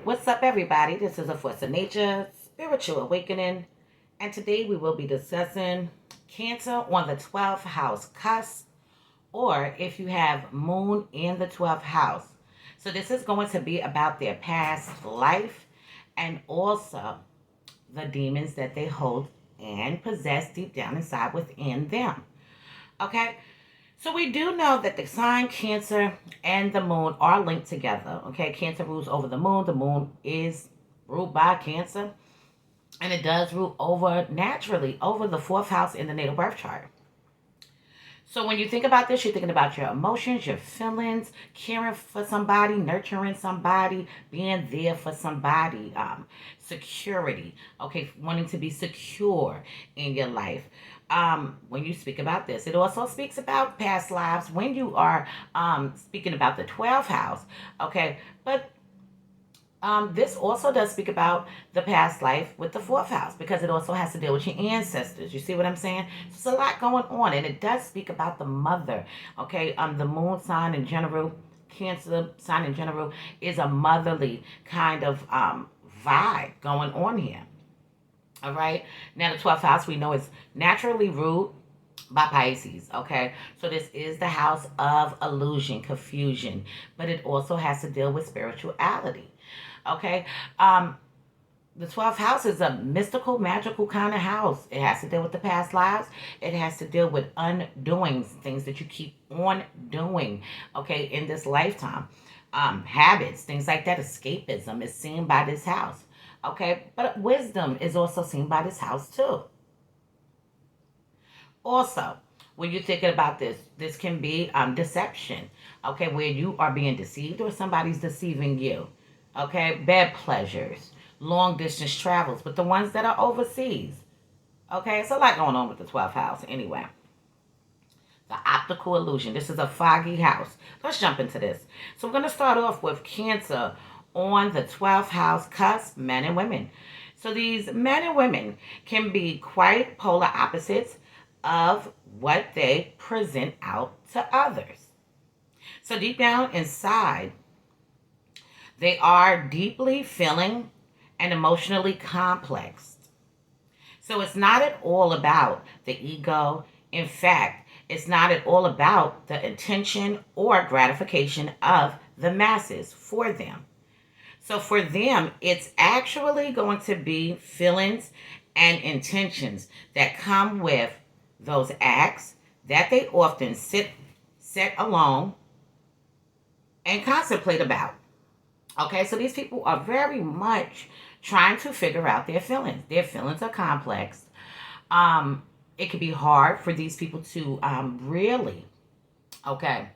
What's up, everybody? This is a Force of Nature Spiritual Awakening, and today we will be discussing Cancer on the 12th house cusp, or if you have Moon in the 12th house. So, this is going to be about their past life and also the demons that they hold and possess deep down inside within them. Okay? So we do know that the sign Cancer and the moon are linked together. Okay, Cancer rules over the moon. The moon is ruled by Cancer, and it does rule over naturally over the fourth house in the natal birth chart. So when you think about this, you're thinking about your emotions, your feelings, caring for somebody, nurturing somebody, being there for somebody, security, okay, wanting to be secure in your life. When you speak about this, it also speaks about past lives when you are speaking about the 12th house, okay, but this also does speak about the past life with the fourth house because it also has to deal with your ancestors. You see what I'm saying? There's a lot going on, and it does speak about the mother. Okay, the moon sign in general, Cancer sign in general, is a motherly kind of vibe going on here. All right. Now the 12th house we know is naturally ruled by Pisces, okay? So this is the house of illusion, confusion, but it also has to deal with spirituality. Okay. The 12th house is a mystical, magical kind of house. It has to deal with the past lives. It has to deal with undoing things that you keep on doing, okay, in this lifetime. Habits, things like that. Escapism is seen by this house, okay? But wisdom is also seen by this house too. Also, when you're thinking about this can be deception, okay, where you are being deceived or somebody's deceiving you. Okay, bed pleasures, long distance travels, but the ones that are overseas. Okay, it's a lot going on with the 12th house anyway. The optical illusion. This is a foggy house. Let's jump into this. So we're going to start off with Cancer on the 12th house cusp, men and women. So these men and women can be quite polar opposites of what they present out to others. So deep down inside, they are deeply feeling and emotionally complex. So it's not at all about the ego. In fact, it's not at all about the intention or gratification of the masses for them. So for them, it's actually going to be feelings and intentions that come with those acts that they often sit alone and contemplate about. Okay, so these people are very much trying to figure out their feelings. Their feelings are complex. It can be hard for these people to really, okay,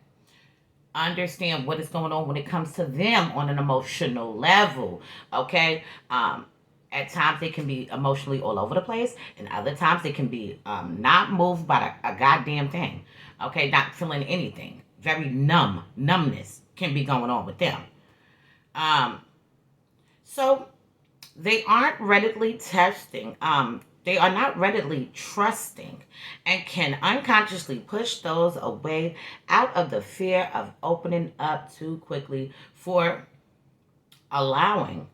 understand what is going on when it comes to them on an emotional level. Okay, at times they can be emotionally all over the place, and other times they can be not moved by a goddamn thing. Okay, not feeling anything. Very numbness can be going on with them. So they aren't readily testing. They are not readily trusting and can unconsciously push those away out of the fear of opening up too quickly for allowing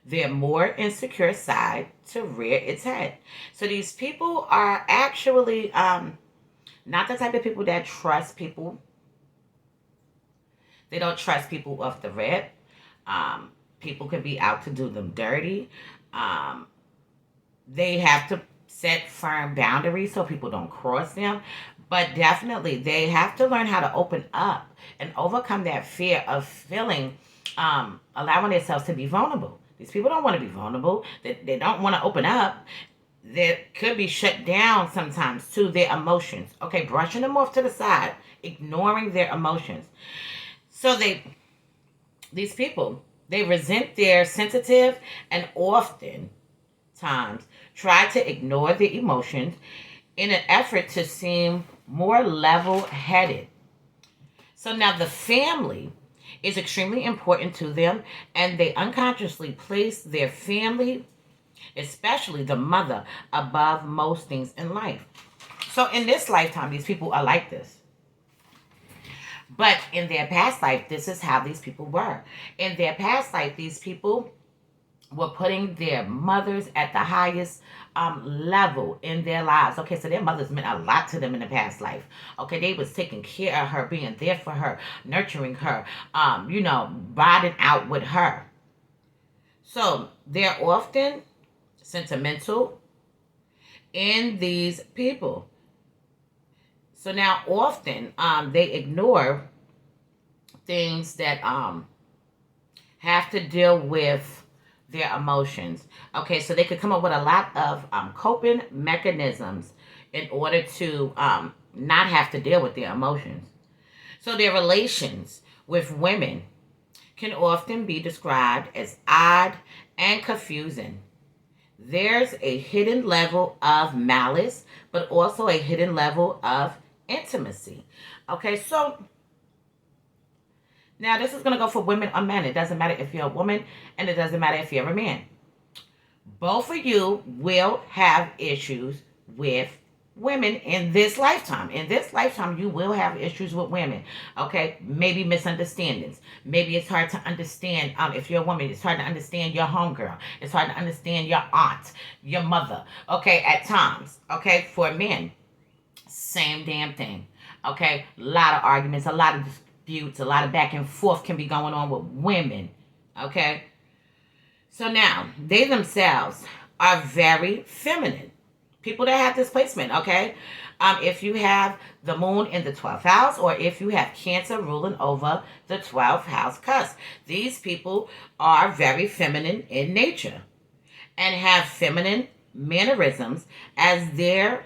their more insecure side to rear its head. So these people are actually not the type of people that trust people. They don't trust people off the rip. People could be out to do them dirty. They have to set firm boundaries so people don't cross them. But definitely, they have to learn how to open up and overcome that fear of feeling, allowing themselves to be vulnerable. These people don't want to be vulnerable. They don't want to open up. They could be shut down sometimes to their emotions. Okay, brushing them off to the side, ignoring their emotions. So these people, they resent their sensitive and often times try to ignore the emotions in an effort to seem more level-headed. So now the family is extremely important to them, and they unconsciously place their family, especially the mother, above most things in life. So in this lifetime, these people are like this. But in their past life, this is how these people were. In their past life, these people were putting their mothers at the highest level in their lives. Okay, so their mothers meant a lot to them in the past life. Okay, they was taking care of her, being there for her, nurturing her, riding out with her. So they're often sentimental in these people. So now often they ignore things that have to deal with their emotions. Okay, so they could come up with a lot of coping mechanisms in order to not have to deal with their emotions. So their relations with women can often be described as odd and confusing. There's a hidden level of malice, but also a hidden level of intimacy. Okay, so now this is going to go for women or men. It doesn't matter if you're a woman and it doesn't matter if you're a man. Both of you will have issues with women in this lifetime. In this lifetime, you will have issues with women. Okay, maybe misunderstandings. Maybe it's hard to understand. If you're a woman, it's hard to understand your homegirl. It's hard to understand your aunt, your mother. Okay, at times. Okay, for men, same damn thing. Okay, a lot of arguments, a lot of disputes, a lot of back and forth can be going on with women. Okay, so now they themselves are very feminine. People that have this placement, okay? If you have the moon in the 12th house, or if you have Cancer ruling over the 12th house cusp, these people are very feminine in nature and have feminine mannerisms, as their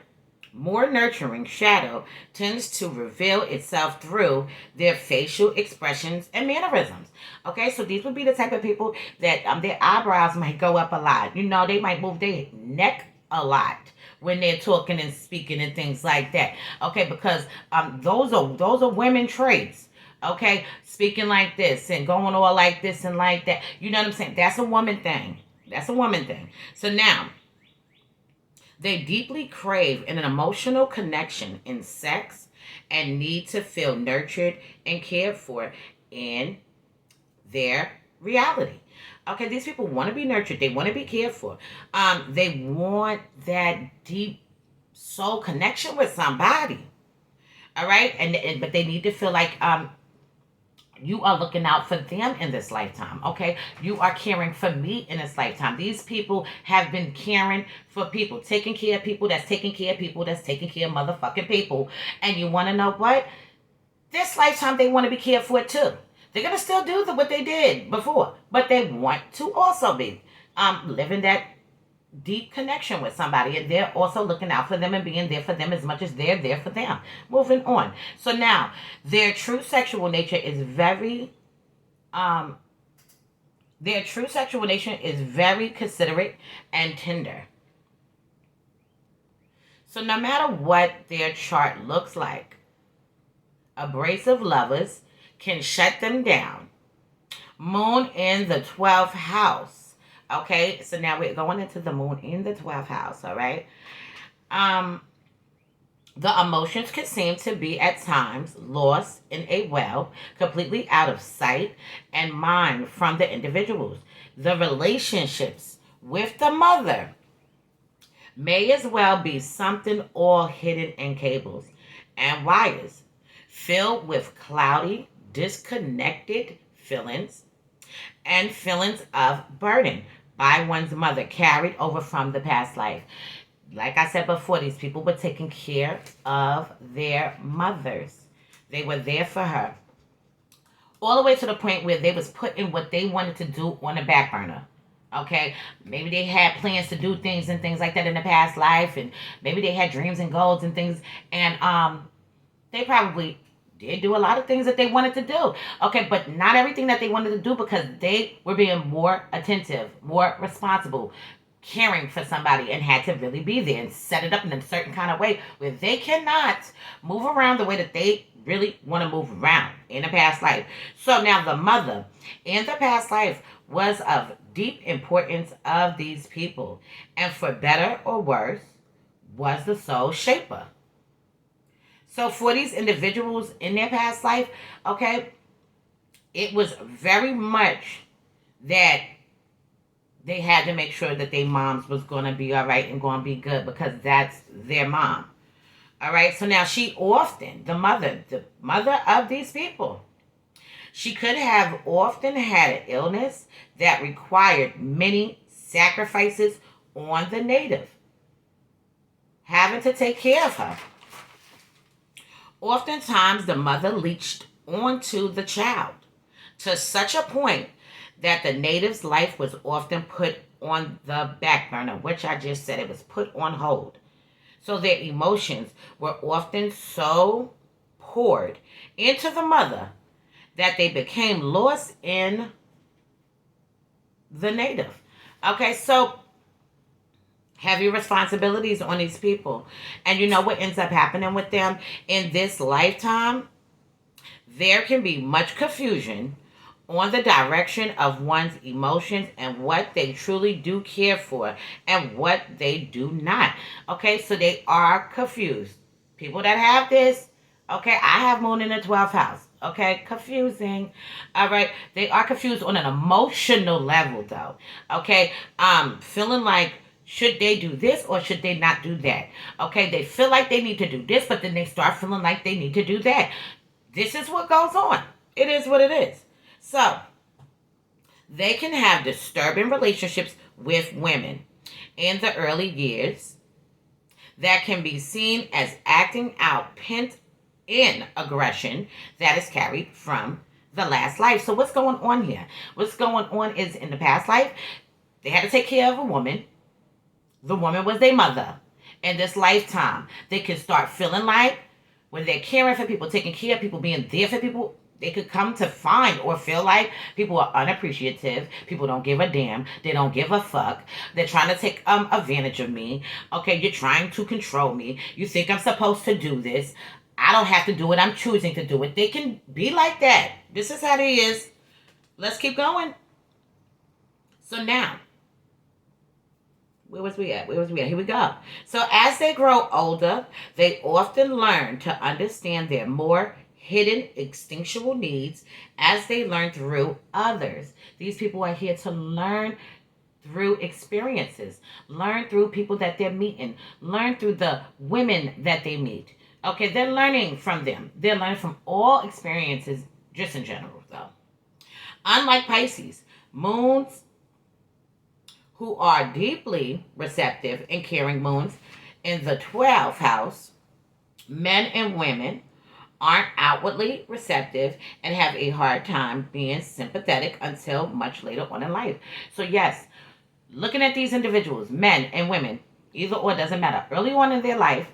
more nurturing shadow tends to reveal itself through their facial expressions and mannerisms. Okay, so these would be the type of people that their eyebrows might go up a lot. They might move their neck a lot when they're talking and speaking and things like that. Okay, because those are women traits. Okay, speaking like this and going all like this and like that. You know what I'm saying? That's a woman thing. That's a woman thing. So now, they deeply crave an emotional connection in sex and need to feel nurtured and cared for in their reality. Okay, these people want to be nurtured. They want to be cared for. They want that deep soul connection with somebody. All right, but they need to feel like you are looking out for them in this lifetime. Okay, you are caring for me in this lifetime. These people have been caring for people, taking care of people that's taking care of people that's taking care of motherfucking people. And you want to know what? This lifetime they want to be cared for too. They're gonna still do what they did before, but they want to also be living that deep connection with somebody, and they're also looking out for them and being there for them as much as they're there for them. Moving on. So now their true sexual nature is very considerate and tender. So no matter what their chart looks like, abrasive lovers can shut them down. Moon in the 12th house. Okay, so now we're going into the moon in the 12th house, all right? The emotions can seem to be at times lost in a well, completely out of sight and mind from the individuals. The relationships with the mother may as well be something all hidden in cables and wires, filled with cloudy, disconnected feelings and feelings of burden by one's mother carried over from the past life. Like I said before, these people were taking care of their mothers. They were there for her. All the way to the point where they was putting what they wanted to do on the back burner. Okay, maybe they had plans to do things and things like that in the past life, and maybe they had dreams and goals and things, and they probably did do a lot of things that they wanted to do. Okay, but not everything that they wanted to do, because they were being more attentive, more responsible, caring for somebody, and had to really be there and set it up in a certain kind of way where they cannot move around the way that they really want to move around in the past life. So now the mother in the past life was of deep importance of these people, and for better or worse, was the soul shaper. So for these individuals in their past life, okay, it was very much that they had to make sure that their moms was going to be all right and going to be good because that's their mom. All right. So now she often, the mother of these people, she could have often had an illness that required many sacrifices on the native, having to take care of her. Oftentimes, the mother leached onto the child to such a point that the native's life was often put on the back burner, which I just said it was put on hold. So their emotions were often so poured into the mother that they became lost in the native. Okay, so heavy responsibilities on these people. And you know what ends up happening with them in this lifetime? There can be much confusion on the direction of one's emotions and what they truly do care for and what they do not. Okay, so they are confused. People that have this, okay, I have moon in the 12th house. Okay, confusing. All right, they are confused on an emotional level, though. Okay, feeling like should they do this or should they not do that? Okay, they feel like they need to do this, but then they start feeling like they need to do that. This is what goes on. It is what it is. So, they can have disturbing relationships with women in the early years that can be seen as acting out pent in aggression that is carried from the last life. So, what's going on here? What's going on is in the past life, they had to take care of a woman. The woman was their mother. In this lifetime, they can start feeling like when they're caring for people, taking care of people, being there for people, they could come to find or feel like people are unappreciative. People don't give a damn. They don't give a fuck. They're trying to take advantage of me. Okay, you're trying to control me. You think I'm supposed to do this. I don't have to do it. I'm choosing to do it. They can be like that. This is how they is. Let's keep going. So now, where was we at? Here we go. So as they grow older, they often learn to understand their more hidden instinctual needs as they learn through others. These people are here to learn through experiences, learn through people that they're meeting, learn through the women that they meet. Okay, they're learning from them. They're learning from all experiences, just in general, though. Unlike Pisces, moons who are deeply receptive and caring moons in the 12th house, men and women aren't outwardly receptive and have a hard time being sympathetic until much later on in life. So yes, looking at these individuals, men and women, either or, doesn't matter. Early on in their life,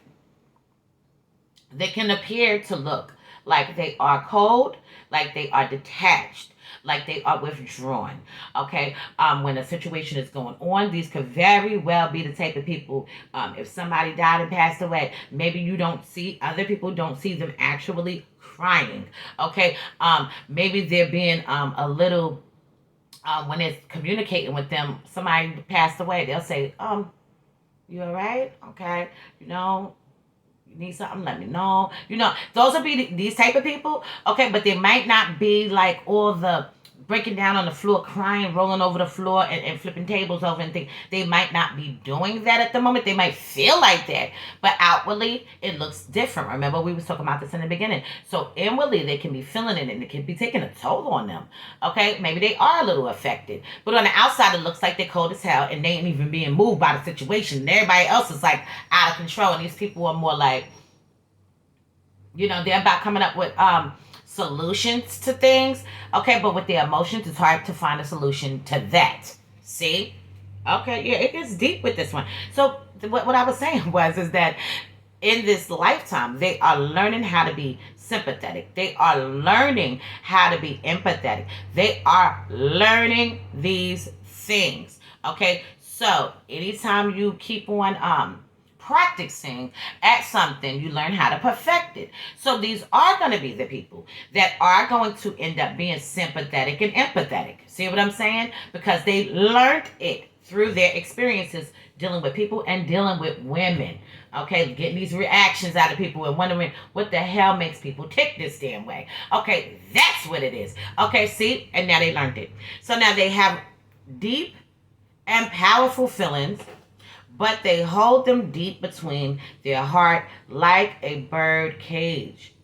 they can appear to look like they are cold, like they are detached, like they are withdrawn. Okay, when a situation is going on, these could very well be the type of people. If somebody died and passed away, maybe you don't see, other people don't see them actually crying. Okay, maybe they're being a little. When it's communicating with them, somebody passed away, they'll say, "You all right? Okay, you know." You need something, let me know. You know, those will be these type of people. Okay, but they might not be like all the breaking down on the floor, crying, rolling over the floor, and flipping tables over and things. They might not be doing that at the moment. They might feel like that, but outwardly it looks different. Remember, we was talking about this in the beginning. So inwardly they can be feeling it and it can be taking a toll on them. Okay, maybe they are a little affected, but on the outside it looks like they're cold as hell and they ain't even being moved by the situation. And everybody else is like out of control, and these people are more like, you know, they're about coming up with solutions to things. Okay, but with their emotions, it's hard to find a solution to that. See? Okay, yeah, it gets deep with this one. So what I was saying was is that in this lifetime, they are learning how to be sympathetic. They are learning how to be empathetic. They are learning these things. Okay, so anytime you keep on practicing at something, you learn how to perfect it. So these are going to be the people that are going to end up being sympathetic and empathetic. See what I'm saying? Because they learned it through their experiences dealing with people and dealing with women. Okay, getting these reactions out of people and wondering what the hell makes people tick this damn way. Okay, that's what it is. Okay, see? And now they learned it. So now they have deep and powerful feelings, but they hold them deep between their heart like a bird cage.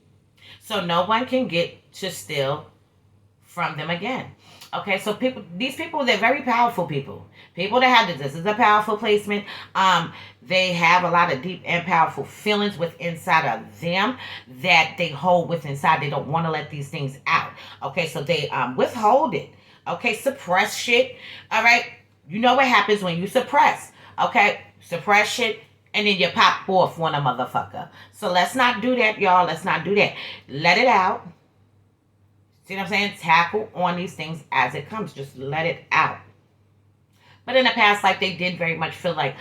So no one can get to steal from them again. Okay, so these people, they're very powerful people. People that have this is a powerful placement. They have a lot of deep and powerful feelings within inside of them that they hold within inside. They don't want to let these things out. Okay, so they withhold it. Okay, suppress shit. All right, you know what happens when you suppress. Okay, suppress shit and then you pop off on a motherfucker. So let's not do that, y'all. Let's not do that. Let it out. See what I'm saying? Tackle on these things as it comes. Just let it out. But in the past life, they did very much feel like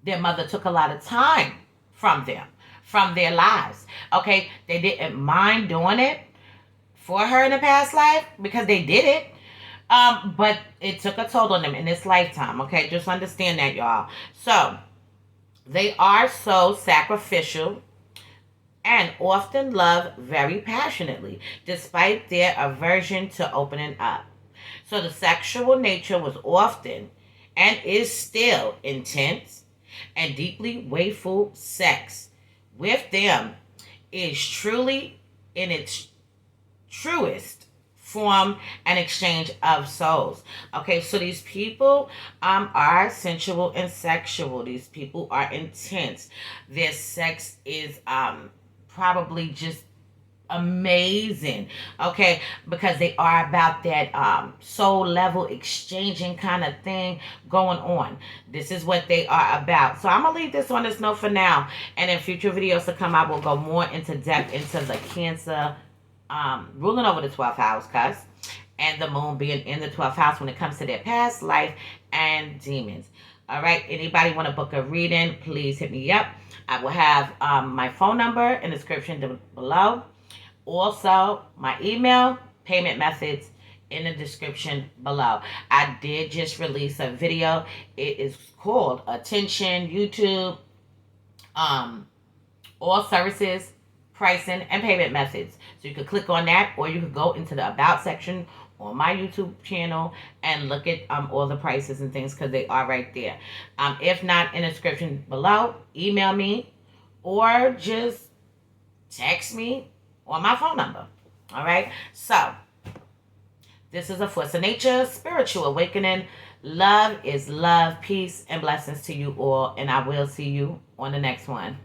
their mother took a lot of time from them, from their lives. Okay? They didn't mind doing it for her in the past life because they did it. But it took a toll on them in this lifetime. Okay? Just understand that, y'all. So, they are so sacrificial and often love very passionately, despite their aversion to opening up. So the sexual nature was often and is still intense and deeply wakeful sex with them is truly in its truest form an exchange of souls. Okay, so these people are sensual and sexual. These people are intense. Their sex is probably just amazing, okay, because they are about that soul level exchanging kind of thing going on. This is what they are about. So I'm gonna leave this on this note for now, and in future videos to come I will go more into depth into the Cancer ruling over the 12th house, Cusp, and the moon being in the 12th house when it comes to their past life and demons. All right, anybody want to book a reading, please hit me up. I will have my phone number in the description below. Also, my email, payment methods in the description below. I did just release a video. It is called Attention YouTube, all services, pricing, and payment methods. So you could click on that, or you could go into the About section on my YouTube channel and look at all the prices and things because they are right there. If not, in the description below, email me or just text me on my phone number. All right? So, this is a Force of Nature Spiritual Awakening. Love is love, peace, and blessings to you all. And I will see you on the next one.